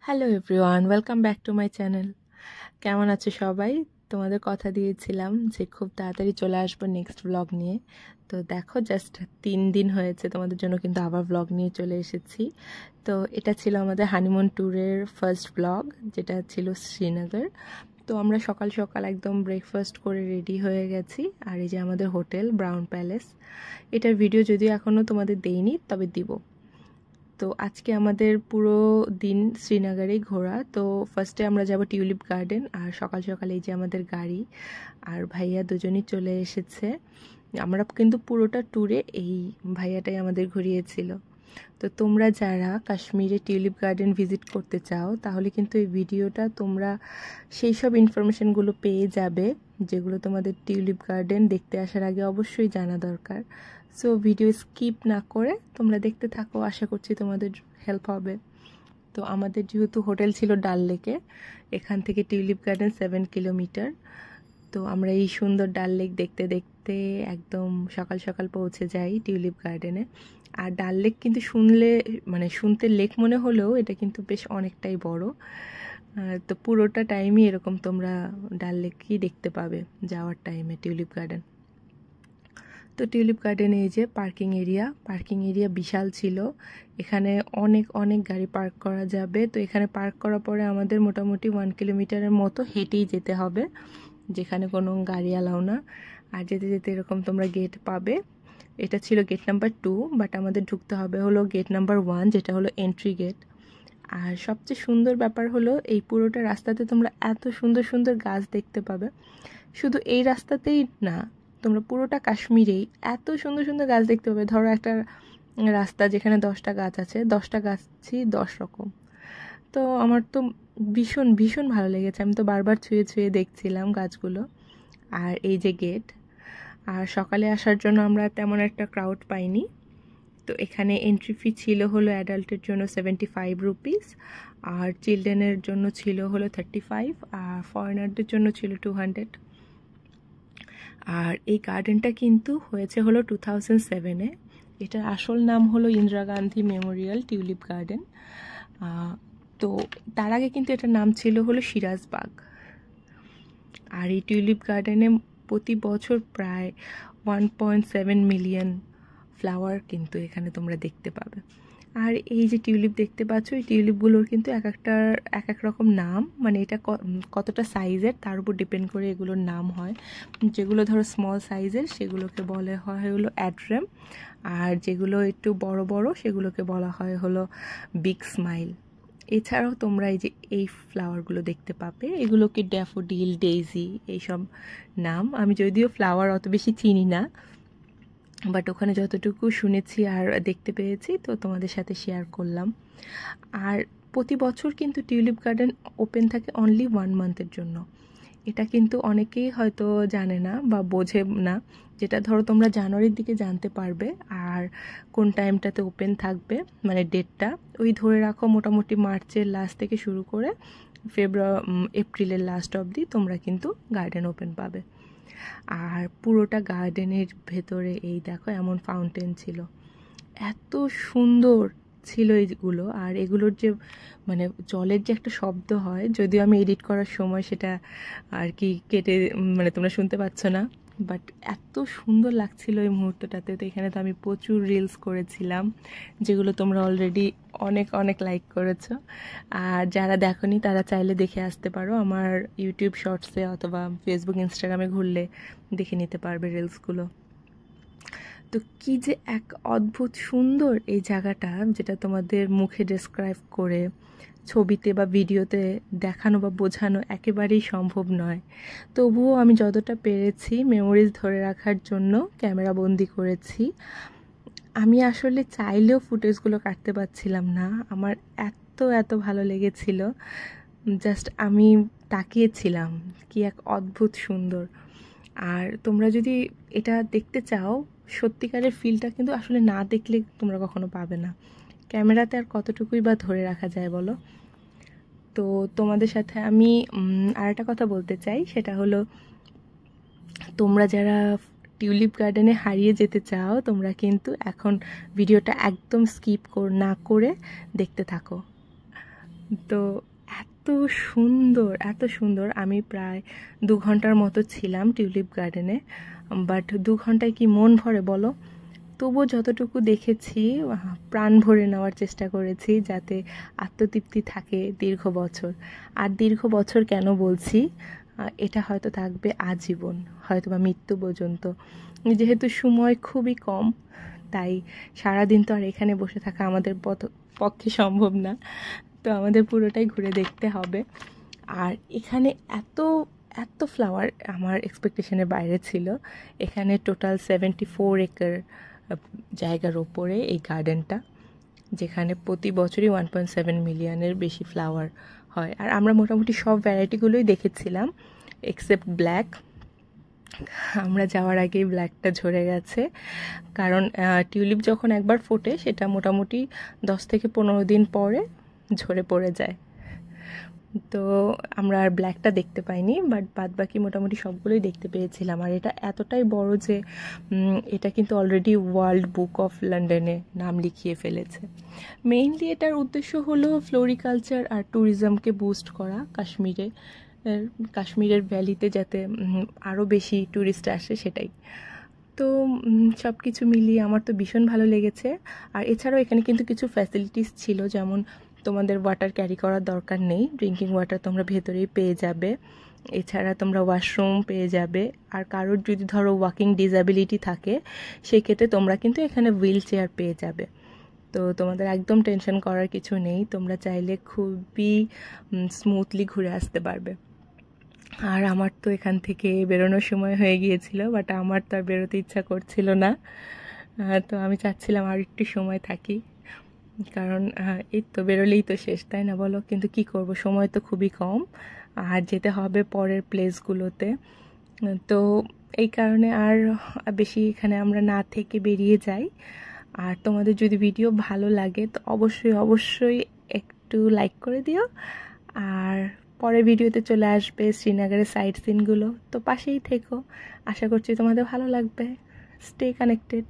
Hello everyone, welcome back to my channel. কেমন আছো সবাই? তোমাদের কথা দিয়েছিলাম যে খুব তাড়াতাড়ি চলে আসবো নেক্সট ব্লগ নিয়ে। তো দেখো, জাস্ট 3 দিন হয়েছে তোমাদের জন্য কিন্তু আবার ব্লগ নিয়ে চলে এসেছি। তো এটা ছিল আমাদের হানিমুন ট্যুরের ফার্স্ট ব্লগ, যেটা ছিল শ্রীনগর। তো আমরা সকাল সকাল একদম ব্রেকফাস্ট করে রেডি হয়ে গেছি। আর এই যে আমাদের হোটেল ব্রাউন প্যালেস, এটার ভিডিও যদিও এখনও তোমাদের দেইনি, তবে দিব। তো আজকে আমাদের পুরো দিন শ্রীনগরেই ঘোরা। তো ফার্স্টে আমরা যাব টিউলিপ গার্ডেন, আর সকাল সকাল এই যে আমাদের গাড়ি আর ভাইয়া দুজনই চলে এসেছে। আমরা কিন্তু পুরোটা ট্যুরে এই ভাইয়াটাই আমাদের ঘুরিয়েছিল। তো তোমরা যারা কাশ্মীরে টিউলিপ গার্ডেন ভিজিট করতে চাও, তাহলে কিন্তু এই ভিডিওটা তোমরা সেই সব ইনফরমেশনগুলো পেয়ে যাবে যেগুলো তোমাদের টিউলিপ গার্ডেন দেখতে আসার আগে অবশ্যই জানা দরকার। সো ভিডিও স্কিপ না করে তোমরা দেখতে থাকো, আশা করছি তোমাদের হেল্প হবে। তো আমাদের যেহেতু হোটেল ছিল ডাল লেকে, এখান থেকে টিউলিপ গার্ডেন 7 কিলোমিটার। তো আমরা এই সুন্দর ডাল লেক দেখতে দেখতে একদম সকাল সকাল পৌঁছে যাই টিউলিপ গার্ডেনে। আর ডাল লেক কিন্তু শুনতে লেক মনে হলেও এটা কিন্তু বেশ অনেকটাই বড়। তো পুরোটা টাইমই এরকম তোমরা ডাল লেকই দেখতে পাবে যাওয়ার টাইমে টিউলিপ গার্ডেন। তো টিউলিপ গার্ডেনে এই যে পার্কিং এরিয়া বিশাল ছিল। এখানে অনেক অনেক গাড়ি পার্ক করা যাবে। তো এখানে পার্ক করার পরে আমাদের মোটামুটি 1 কিলোমিটারের মতো হেঁটেই যেতে হবে, যেখানে কোনো গাড়ি অ্যালাউ না। আর যেতে যেতে এরকম তোমরা গেট পাবে। এটা ছিল গেট নাম্বার 2, বাট আমাদের ঢুকতে হবে হলো গেট নাম্বার 1, যেটা হলো এন্ট্রি গেট। আর সবচেয়ে সুন্দর ব্যাপার হলো এই পুরোটা রাস্তাতে তোমরা এত সুন্দর সুন্দর গাছ দেখতে পাবে। শুধু এই রাস্তাতেই না, তোমরা পুরোটা কাশ্মীরেই এত সুন্দর সুন্দর গাছ দেখতে পাবে। ধরো একটা রাস্তা যেখানে 10টা গাছ আছে, 10টা গাছই 10 রকম। তো আমার তো ভীষণ ভীষণ ভালো লেগেছে। আমি তো বারবার ছুঁয়ে ছুঁয়ে দেখছিলাম গাছগুলো। আর এই যে গেট। আর সকালে আসার জন্য আমরা তেমন একটা ক্রাউড পাইনি। তো এখানে এন্ট্রি ফি ছিল হলো অ্যাডাল্টের জন্য 75 রুপিস, আর চিলড্রেনের জন্য ছিল হলো 35, আর ফরেনারদের জন্য ছিল 200। আর এই গার্ডেনটা কিন্তু হয়েছে হলো 2007-এ। এটার আসল নাম হলো Indira Gandhi Memorial tulip garden. তো তার আগে কিন্তু এটার নাম ছিল হলো সিরাজবাগ। আর এই টিউলিপ গার্ডেনে প্রতি বছর প্রায় 1.7 মিলিয়ন ফ্লাওয়ার কিন্তু এখানে তোমরা দেখতে পাবে। আর এই যে টিউলিপ দেখতে পাচ্ছ, এই টিউলিপগুলোর কিন্তু এক এক রকম নাম, মানে এটা কতটা সাইজের তার উপর ডিপেন্ড করে এগুলোর নাম হয়। যেগুলো ধরো স্মল সাইজের সেগুলোকে বলা হয় হলো অ্যাড্রেম, আর যেগুলো একটু বড় বড় সেগুলোকে বলা হয় হলো বিগ স্মাইল। এছাড়াও তোমরা এই যে এই ফ্লাওয়ারগুলো দেখতে পাবে, এগুলোকে ড্যাফোডিল, ডেইজি এইসব নাম। আমি যদিও ফ্লাওয়ার অত বেশি চিনি না, বাট ওখানে যতটুকু শুনেছি আর দেখতে পেয়েছি তো তোমাদের সাথে শেয়ার করলাম। আর প্রতি বছর কিন্তু টিউলিপ গার্ডেন ওপেন থাকে অনলি 1 মান্থের জন্য। এটা কিন্তু অনেকেই হয়তো জানে না বা বোঝে না, যেটা ধরো তোমরা জানুয়ারির দিকে জানতে পারবে। আর কোন টাইমটাতে ওপেন থাকবে মানে ডেটটা ওই ধরে রাখো, মোটামুটি মার্চের লাস্ট থেকে শুরু করে এপ্রিলের লাস্ট অবধি তোমরা কিন্তু গার্ডেন ওপেন পাবে। আর পুরোটা গার্ডেনের ভেতরে এই দেখো এমন ফাউন্টেন ছিল, এত সুন্দর ছিল এইগুলো। আর এগুলোর যে মানে জলের যে একটা শব্দ হয়, যদিও আমি এডিট করার সময় সেটা আর কি কেটে মানে তোমরা শুনতে পাচ্ছ না, বাট এত সুন্দর লাগছিল এই মুহূর্তটাতে। তো এখানে তো আমি প্রচুর রিলস করেছিলাম, যেগুলো তোমরা অলরেডি অনেক অনেক লাইক করেছো। আর যারা দেখোনি তারা চাইলে দেখে আসতে পারো আমার ইউটিউব শর্টসে অথবা ফেসবুক ইনস্টাগ্রামে ঘুরলে দেখে নিতে পারবে রিলসগুলো। তো কি যে এক অদ্ভুত সুন্দর এই জায়গাটা, যেটা তোমাদের মুখে ডেসক্রাইব করে ছবিতে বা ভিডিওতে দেখানো বা বোঝানো একেবারেই সম্ভব নয়। তবুও আমি যতটা পেরেছি মেমোরিজ ধরে রাখার জন্য ক্যামেরা বন্দি করেছি। আমি আসলে চাইলেও ফুটেজগুলো কাটতে পারছিলাম না, আমার এত এত ভালো লেগেছিল। জাস্ট আমি তাকিয়েছিলাম, কি এক অদ্ভুত সুন্দর। আর তোমরা যদি এটা দেখতে চাও, সত্যিকারের ফিলটা কিন্তু আসলে না দেখলে তোমরা কখনো পাবে না। ক্যামেরাতে আর কতটুকুই বা ধরে রাখা যায় বলো। তো তোমাদের সাথে আমি আর একটা কথা বলতে চাই, সেটা হলো তোমরা যারা টিউলিপ গার্ডেনে হারিয়ে যেতে চাও, তোমরা কিন্তু এখন ভিডিওটা একদম স্কিপ না করে দেখতে থাকো। তো এত সুন্দর। আমি প্রায় 2 ঘন্টার মতো ছিলাম টিউলিপ গার্ডেনে, বাট 2 ঘন্টায় কি মন ভরে বলো? তবুও যতটুকু দেখেছি প্রাণ ভরে নেওয়ার চেষ্টা করেছি, যাতে আত্মতৃপ্তি থাকে দীর্ঘ বছর। আর দীর্ঘ বছর কেন বলছি, এটা হয়তো থাকবে আজীবন, হয়তো বা মৃত্যু পর্যন্ত। যেহেতু সময় খুবই কম, তাই সারাদিন তো আর এখানে বসে থাকা আমাদের পক্ষে সম্ভব না। তো আমাদের পুরোটাই ঘুরে দেখতে হবে। আর এখানে এত ফ্লাওয়ার আমার এক্সপেকটেশনের বাইরে ছিল। এখানে টোটাল 74 একর জায়গার ওপরে এই গার্ডেনটা, যেখানে প্রতি বছরই 1.7 মিলিয়নের বেশি ফ্লাওয়ার হয়। আর আমরা মোটামুটি সব ভ্যারাইটিগুলোই দেখেছিলাম এক্সেপ্ট ব্ল্যাক। আমরা যাওয়ার আগেই ব্ল্যাকটা ঝরে গেছে, কারণ টিউলিপ যখন একবার ফোটে সেটা মোটামুটি 10 থেকে 15 দিন পরে ঝরে পড়ে যায়। তো আমরা আর ব্ল্যাকটা দেখতে পাইনি, বাট বাদবাকি মোটামুটি সবগুলোই দেখতে পেয়েছিলাম। আর এটা এতটাই বড় যে এটা কিন্তু অলরেডি ওয়ার্ল্ড বুক অফ লন্ডনে নাম লিখিয়ে ফেলেছে। মেইনলি এটার উদ্দেশ্য হলো ফ্লোরিকালচার আর ট্যুরিজমকে বুস্ট করা কাশ্মীরের ভ্যালিতে, যাতে আরও বেশি ট্যুরিস্ট আসে সেটাই। তো সব কিছু মিলিয়ে আমার তো ভীষণ ভালো লেগেছে। আর এছাড়াও এখানে কিন্তু কিছু ফ্যাসিলিটিস ছিল, যেমন তোমাদের ওয়াটার ক্যারি করার দরকার নেই, ড্রিঙ্কিং ওয়াটার তোমরা ভেতরেই পেয়ে যাবে। এছাড়া তোমরা ওয়াশরুম পেয়ে যাবে। আর কারোর যদি ধরো ওয়াকিং ডিসএবিলিটি থাকে, সেক্ষেত্রে তোমরা কিন্তু এখানে হুইল চেয়ার পেয়ে যাবে। তো তোমাদের একদম টেনশন করার কিছু নেই, তোমরা চাইলে খুবই স্মুথলি ঘুরে আসতে পারবে। আর আমার তো এখান থেকে বেরোনোর সময় হয়ে গিয়েছিল, বাট আমার তো আর বেরোতে ইচ্ছা করছিল না। তো আমি চাচ্ছিলাম আর একটু সময় থাকি, কারণ এই তো বেরোলেই তো শেষ, তাই না বলো? কিন্তু কি করব, সময় তো খুবই কম, আর যেতে হবে পরের প্লেসগুলোতে। তো এই কারণে আর বেশি এখানে আমরা না থেকে বেরিয়ে যাই। আর তোমাদের যদি ভিডিও ভালো লাগে তো অবশ্যই একটু লাইক করে দিও। আর পরের ভিডিওতে চলে আসবে শ্রীনগরের সাইট সিনগুলো, তো পাশেই থেকো। আশা করছি তোমাদের ভালো লাগবে। Stay connected.